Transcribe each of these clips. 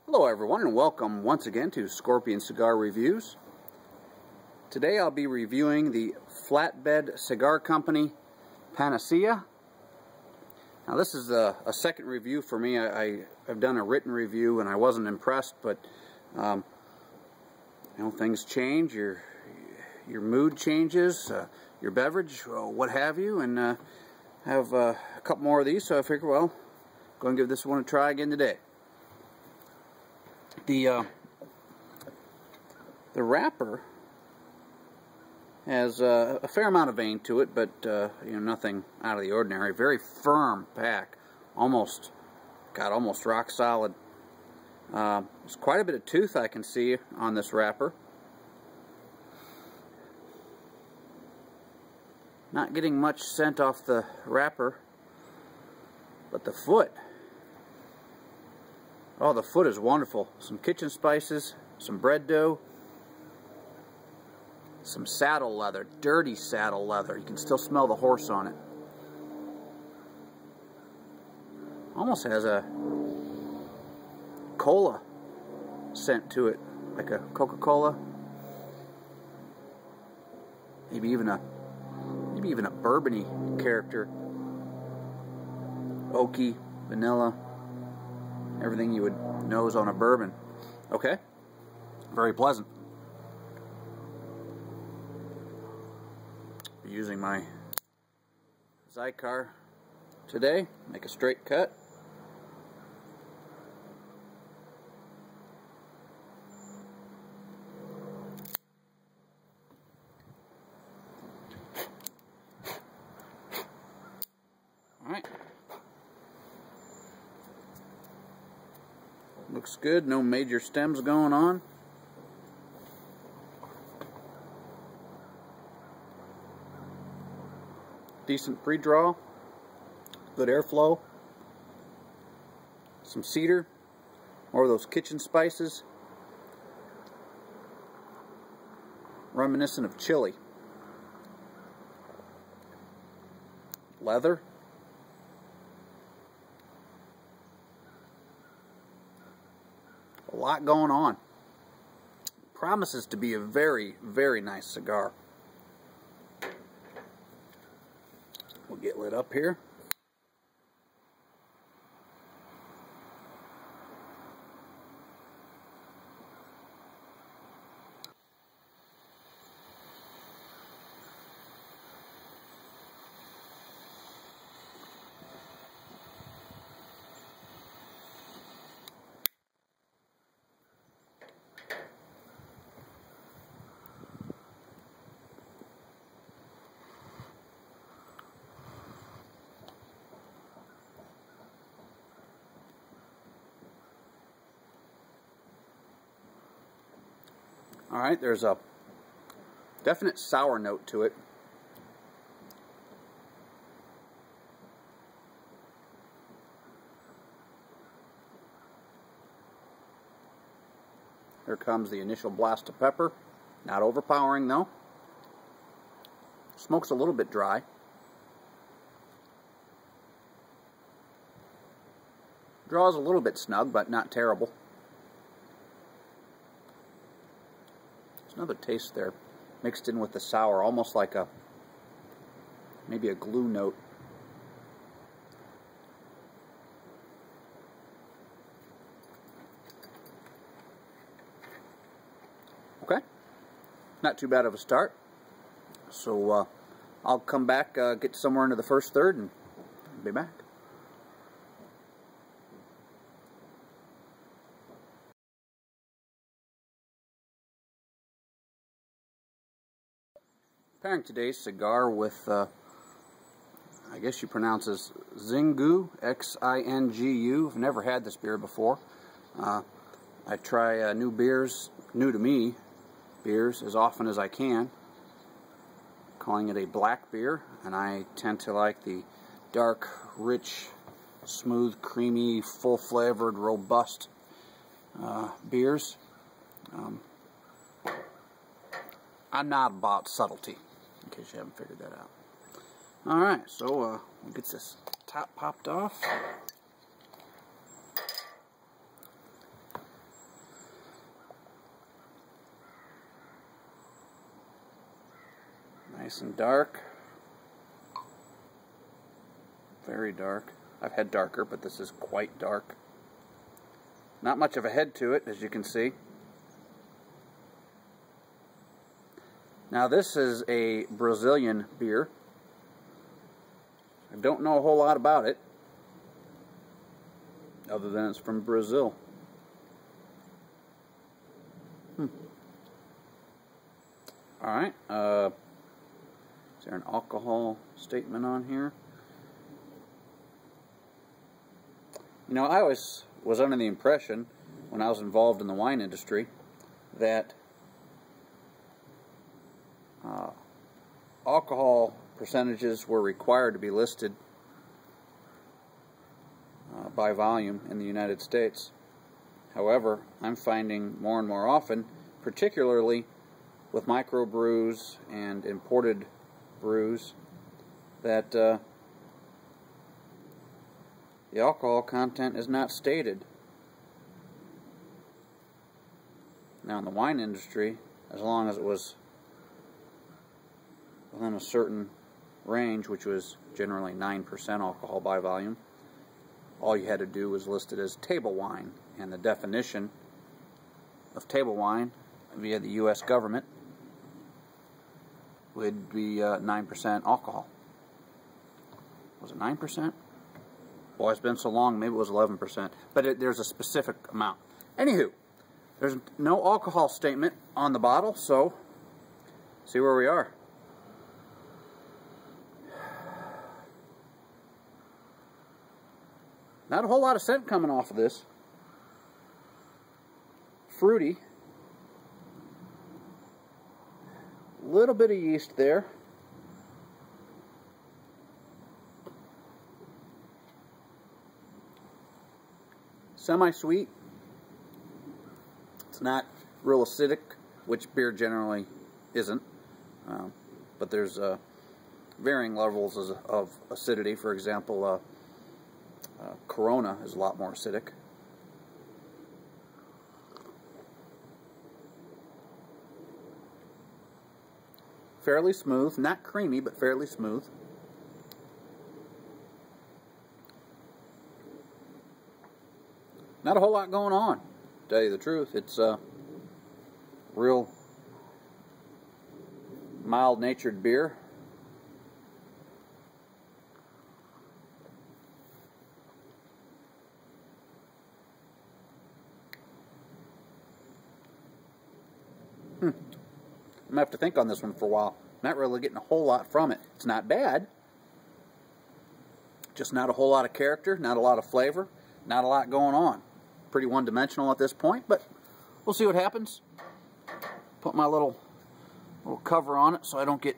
Hello everyone, and welcome once again to Scorpion Cigar Reviews. Today I'll be reviewing the Flatbed Cigar Co.s Panacea. Now this is a second review for me. I've done a written review and I wasn't impressed, but you know, things change, your mood changes, your beverage, what have you, and I have a couple more of these, so I figured, well, go and give this one a try again today. The wrapper has a fair amount of vein to it, but you know, nothing out of the ordinary. Very firm pack, almost rock solid. There's quite a bit of tooth I can see on this wrapper. Not getting much scent off the wrapper, but the foot. Oh, the foot is wonderful. Some kitchen spices, some bread dough, some saddle leather, dirty saddle leather. You can still smell the horse on it. Almost has a cola scent to it, like a Coca-Cola. Maybe even a bourbony character. Oaky, vanilla. Everything you would nose on a bourbon. Okay, very pleasant. Using my Xikar today, make a straight cut. All right. Looks good, no major stems going on. Decent pre-draw, good airflow, some cedar, more of those kitchen spices, reminiscent of chili. Leather. A lot going on. Promises to be a very, very nice cigar. We'll get lit up here. Alright, there's a definite sour note to it. Here comes the initial blast of pepper. Not overpowering though. Smoke's a little bit dry. Draws a little bit snug, but not terrible. Another taste there, mixed in with the sour, almost like maybe a glue note. Okay, not too bad of a start. So I'll come back, get somewhere into the first third, and be back. Pairing today's cigar with, I guess you pronounce this Xingu, X-I-N-G-U. I've never had this beer before. I try new beers, new to me, beers as often as I can. Calling it a black beer, and I tend to like the dark, rich, smooth, creamy, full-flavored, robust beers. I'm not about subtlety, in case you haven't figured that out. Alright, so we'll get this top popped off. Nice and dark. Very dark. I've had darker, but this is quite dark. Not much of a head to it, as you can see. Now this is a Brazilian beer. I don't know a whole lot about it, other than it's from Brazil. Alright, is there an alcohol statement on here? You know, I always was under the impression, when I was involved in the wine industry, that alcohol percentages were required to be listed by volume in the United States. However, I'm finding more and more often, particularly with microbrews and imported brews, that the alcohol content is not stated. Now in the wine industry, as long as it was within a certain range, which was generally 9% alcohol by volume, all you had to do was list it as table wine, and the definition of table wine via the U.S. government would be 9% alcohol. Was it 9%? Boy, it's been so long, maybe it was 11%. But there's a specific amount. Anywho, there's no alcohol statement on the bottle, so see where we are. Not a whole lot of scent coming off of this. Fruity. Little bit of yeast there. Semi-sweet. It's not real acidic, which beer generally isn't. But there's varying levels of acidity. For example, Corona is a lot more acidic. Fairly smooth, not creamy, but fairly smooth. Not a whole lot going on, to tell you the truth. It's a real mild-natured beer. I'm going to have to think on this one for a while. Not really getting a whole lot from it. It's not bad. Just not a whole lot of character, not a lot of flavor, not a lot going on. Pretty one-dimensional at this point, but we'll see what happens. Put my little cover on it so I don't get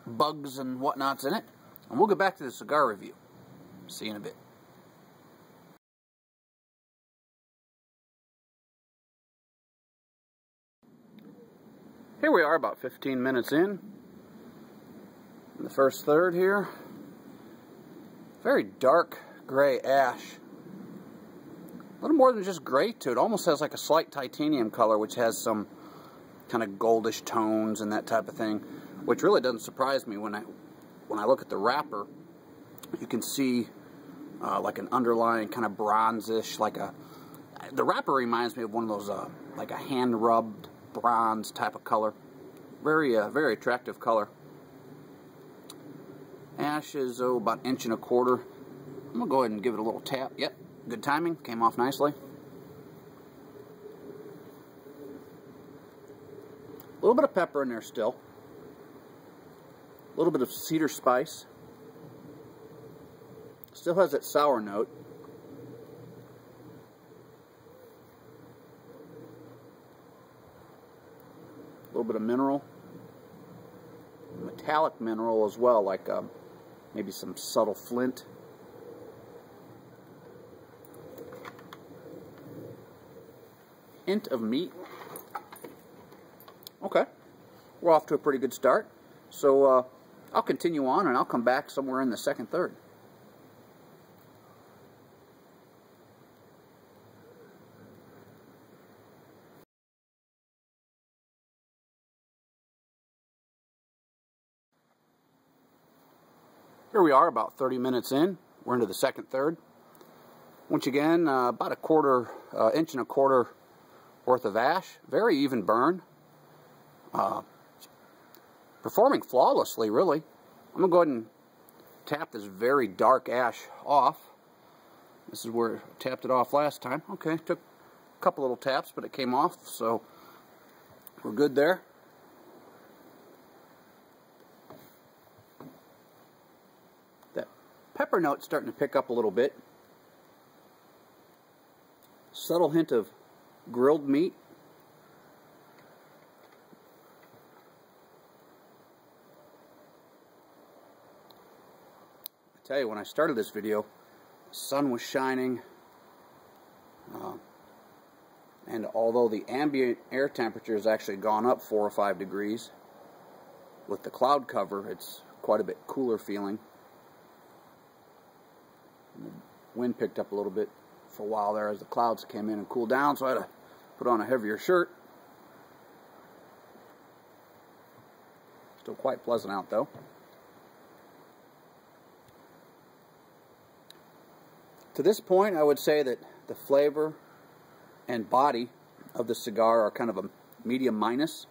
bugs and whatnots in it. And we'll get back to the cigar review. See you in a bit. Here we are, about 15 minutes in the first third here. Very dark gray ash. A little more than just gray to it. Almost has like a slight titanium color, which has some kind of goldish tones and that type of thing, which really doesn't surprise me when I look at the wrapper. You can see like an underlying kind of bronzish, the wrapper reminds me of one of those like a hand rubbed bronze type of color. Very very attractive color. Ash is about 1.25 inches. I'm gonna go ahead and give it a little tap. Yep, good timing, came off nicely. A little bit of pepper in there still. A little bit of cedar spice. Still has that sour note. A little bit of mineral. Metallic mineral as well, like maybe some subtle flint. Hint of meat. Okay, we're off to a pretty good start. So I'll continue on and I'll come back somewhere in the second third. Here we are, about 30 minutes in. We're into the second third. Once again, about a quarter, inch and a quarter worth of ash. Very even burn. Performing flawlessly, really. I'm going to go ahead and tap this very dark ash off. This is where I tapped it off last time. Okay, took a couple little taps, but it came off, so we're good there. That pepper note's starting to pick up a little bit. Subtle hint of grilled meat. I tell you, when I started this video, the sun was shining, and although the ambient air temperature has actually gone up 4 or 5 degrees, with the cloud cover, it's quite a bit cooler feeling. And the wind picked up a little bit for a while there as the clouds came in and cooled down, so I had to put on a heavier shirt. Still quite pleasant out though. To this point, I would say that the flavor and body of the cigar are kind of a medium minus.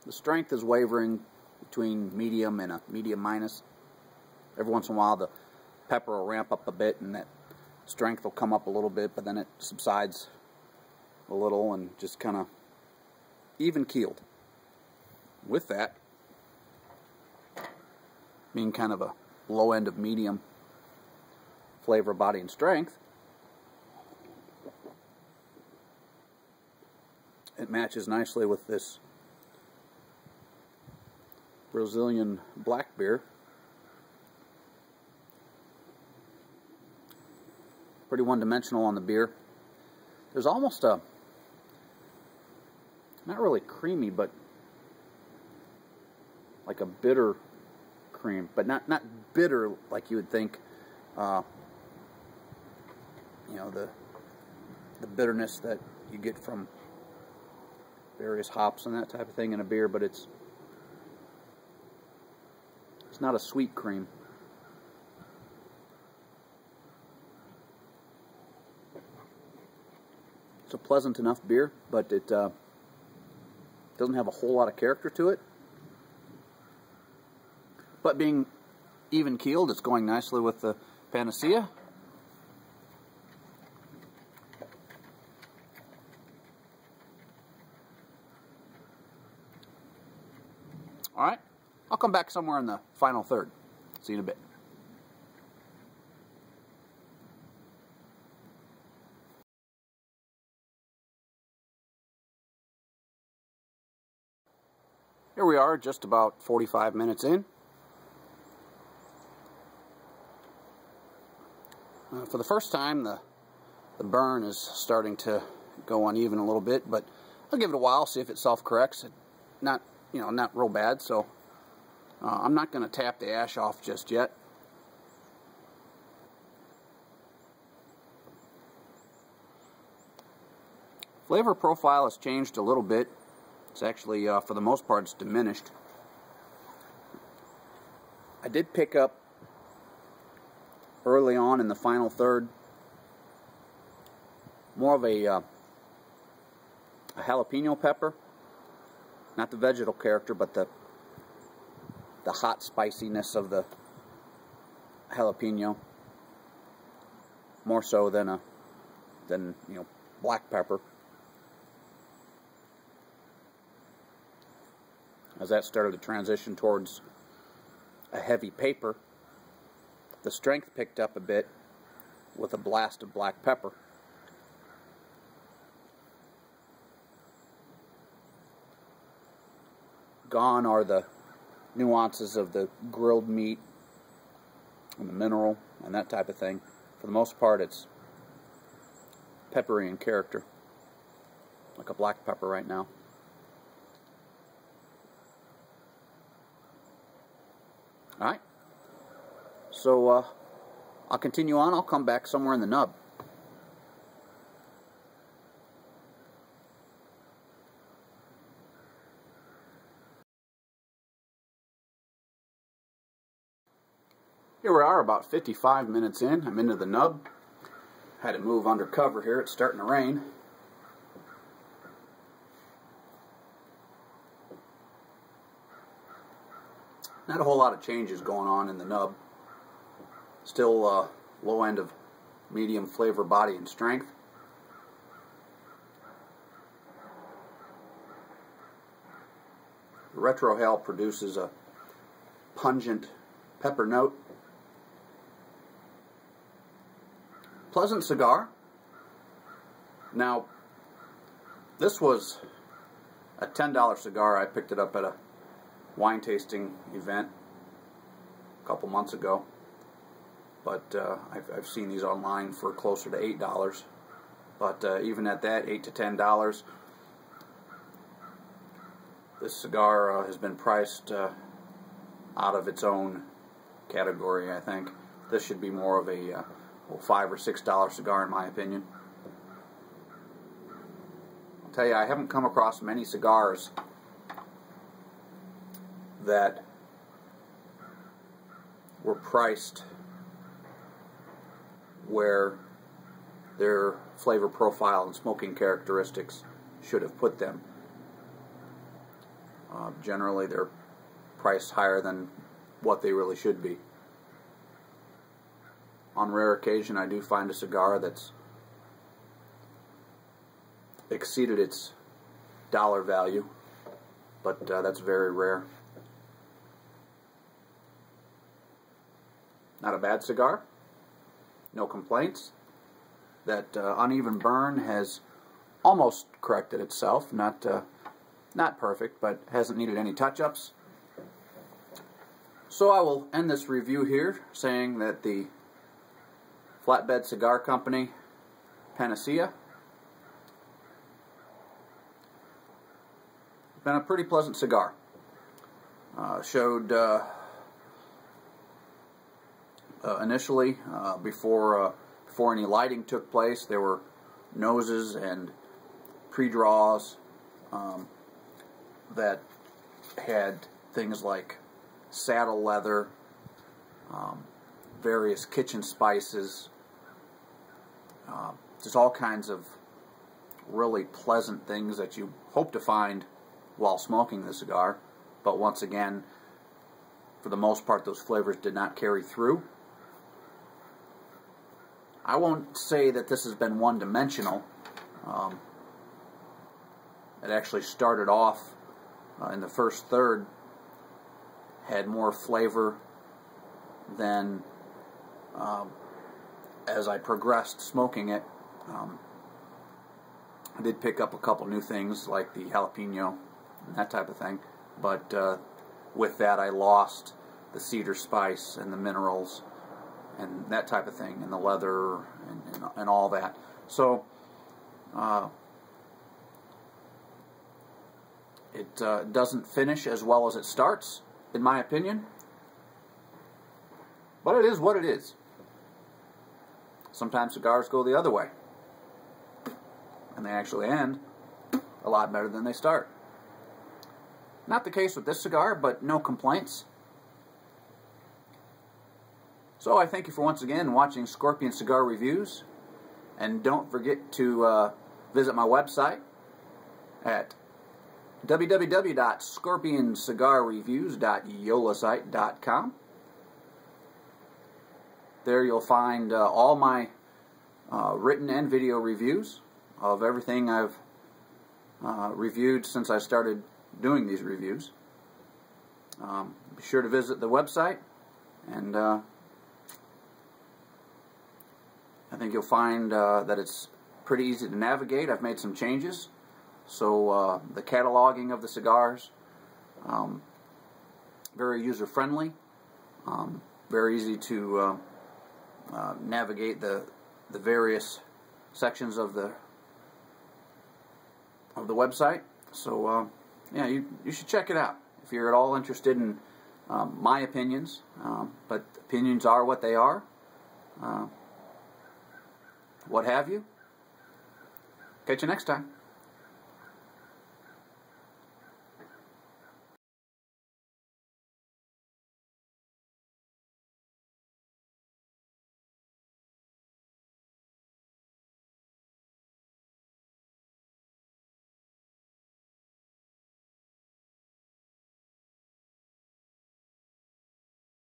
The strength is wavering between medium and a medium minus. Every once in a while the pepper will ramp up a bit and that strength will come up a little bit, but then it subsides a little and just kind of even keeled. With that being kind of a low end of medium flavor, body, and strength, it matches nicely with this Brazilian black beer. Pretty one-dimensional on the beer. There's almost a, not really creamy, but like a bitter cream, but not bitter like you would think. You know, the bitterness that you get from various hops and that type of thing in a beer, but it's not a sweet cream. It's a pleasant enough beer, but it doesn't have a whole lot of character to it. But being even keeled, it's going nicely with the Panacea. Alright, I'll come back somewhere in the final third. See you in a bit. Here we are, just about 45 minutes in. For the first time, the burn is starting to go uneven a little bit, but I'll give it a while, see if it self-corrects. Not real bad, so I'm not going to tap the ash off just yet. Flavor profile has changed a little bit. It's actually, for the most part, it's diminished. I did pick up early on in the final third more of a jalapeno pepper. Not the vegetal character, but the hot spiciness of the jalapeno. More so than black pepper. As that started to transition towards a heavy paper, the strength picked up a bit with a blast of black pepper. Gone are the nuances of the grilled meat and the mineral and that type of thing. For the most part, it's peppery in character, like a black pepper right now. Alright, so I'll continue on. I'll come back somewhere in the nub. Here we are, about 55 minutes in. I'm into the nub. Had to move under cover here. It's starting to rain. Not a whole lot of changes going on in the nub. Still low end of medium flavor, body, and strength. The retrohale produces a pungent pepper note. Pleasant cigar. Now, this was a $10 cigar. I picked it up at a wine tasting event a couple months ago, but I've seen these online for closer to $8. But even at that, $8 to $10, this cigar has been priced out of its own category. I think this should be more of a $5 or $6 cigar in my opinion. I'll tell you, I haven't come across many cigars that were priced where their flavor profile and smoking characteristics should have put them. Generally, they're priced higher than what they really should be. On rare occasion, I do find a cigar that's exceeded its dollar value, but that's very rare. Not a bad cigar. No complaints. That uneven burn has almost corrected itself. Not perfect, but hasn't needed any touch-ups. So I will end this review here saying that the Flatbed Cigar Company Panacea been a pretty pleasant cigar. Showed initially before any lighting took place, there were noses and pre-draws that had things like saddle leather, various kitchen spices, just all kinds of really pleasant things that you hope to find while smoking the cigar. But once again, for the most part, those flavors did not carry through. I won't say that this has been one-dimensional. It actually started off in the first third, had more flavor than as I progressed smoking it. I did pick up a couple new things like the jalapeno and that type of thing, but with that I lost the cedar spice and the minerals and that type of thing, and the leather and all that. So it doesn't finish as well as it starts, in my opinion, but it is what it is. Sometimes cigars go the other way, and they actually end a lot better than they start. Not the case with this cigar, but no complaints. So I thank you for once again watching Scorpion Cigar Reviews, and don't forget to visit my website at www.scorpioncigarreviews.yolasite.com. There you'll find all my written and video reviews of everything I've reviewed since I started doing these reviews. Be sure to visit the website, and I think you'll find that it's pretty easy to navigate. I've made some changes. So the cataloging of the cigars, very user-friendly, very easy to navigate the various sections of the website. So yeah, you should check it out if you're at all interested in my opinions. But opinions are what they are. What have you. Catch you next time.